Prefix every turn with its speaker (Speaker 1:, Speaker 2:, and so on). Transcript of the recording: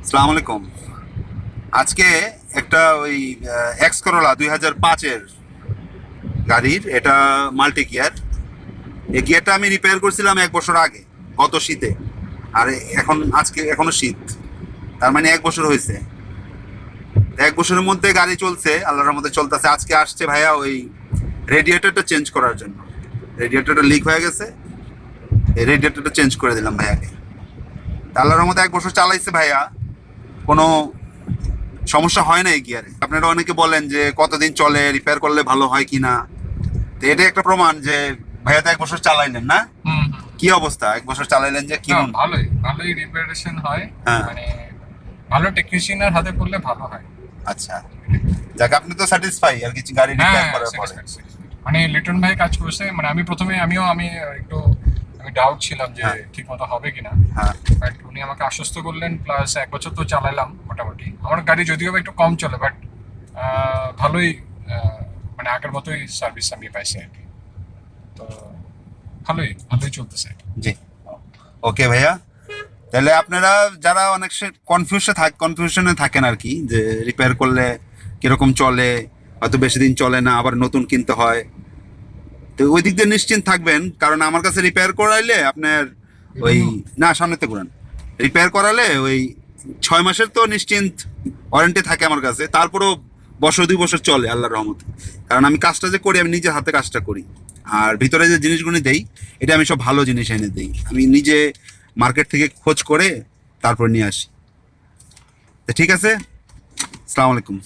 Speaker 1: আসসালামু আলাইকুম। আজকে একটা ওই এক্স করোলা 2005-এর গাড়ির, এটা মাল্টি গিয়ার। এই গিয়ারটা আমি রিপেয়ার করছিলাম 1 বছর আগে, গত শীতে। আর আজকে এখনো শীত, তার মানে 1 বছর হয়েছে। 1 বছরের মধ্যে গাড়ি চলছে, আল্লাহর মধ্যে চলতেছে। আজকে আসছে ভাইয়া ওই রেডিয়েটরটা চেঞ্জ করার জন্য। রেডিয়েটরটা লিক হয়ে গেছে, এই রেডিয়েটরটা চেঞ্জ করে দিলাম ভাইয়াকে। তা আল্লাহর মধ্যে 1 বছর চালাইছে ভাইয়া, কোনো সমস্যা হয় না এই গিয়ারে। আপনারা অনেকে বলেন যে কতদিন চলে, রিপেয়ার করলে ভালো হয় কিনা। তো এটা একটা প্রমাণ যে ভাইয়া তো 1 বছর চালাইলেন না?
Speaker 2: হুম হুম।
Speaker 1: কি অবস্থা, 1 বছর চালাইলেন যে কি
Speaker 2: না,
Speaker 1: মন?
Speaker 2: ভালোই ভালোই রিপারেশন হয়।
Speaker 1: হ্যাঁ।
Speaker 2: মানে ভালো টেকনিশিয়ানের হাতে পড়লে ভালো হয়।
Speaker 1: আচ্ছা, যাক, আপনি তো স্যাটিসফাই আর কিছু গাড়ি রিপেয়ার
Speaker 2: হ্যাঁ,
Speaker 1: করার পরে।
Speaker 2: স্যাটিসফ্যাকশন। মানে লিটন ভাই কাজ করছে, মানে আমি প্রথমে আমি একটু ডাউট ছিলাম যে
Speaker 1: হ্যাঁ,
Speaker 2: ঠিক মতো হবে কিনা।
Speaker 1: হ্যাঁ।
Speaker 2: বাট উনি আমাকে আশ্বস্ত করলেন, প্লাস 1 বছর তো চালালাম মোটামুটি। আমার গাড়ি যদিও বা একটু কম চলে, বাট ভালোই, মানে আগের মতোই সার্ভিস আমি পাইছি আর কি। তো ভালোই ভালোই চলতেছে।
Speaker 1: জি। ওকে ভাইয়া, তাহলে আপনারা যারা অনেক কনফিউশনে থাকেন আর কি, যে রিপেয়ার করলে কিরকম চলে, হয়তো বেশি দিন চলে না, আবার নতুন কিনতে হয়। তো ওই দিক দিয়ে নিশ্চিন্ত থাকবেন, কারণ আমার কাছে রিপেয়ার করাইলে আপনার ওই, না সামনেতে ঘুরান, রিপেয়ার করালে ওই 6 মাসের তো নিশ্চিন্ত ওয়ারেন্টি থাকে আমার কাছে। তারপরেও বছর 2 বছর চলে আল্লাহর রহমতে। কারণ আমি কাজটা যে করি, আমি নিজের হাতে কাজটা করি। আর ভিতরে যে জিনিসগুলো দেই, এটা আমি সব ভালো জিনিস এনে দিই। আমি নিজে মার্কেট থেকে খোঁজ করে তারপর নিয়ে আসি। তো ঠিক আছে, আসসালামু আলাইকুম।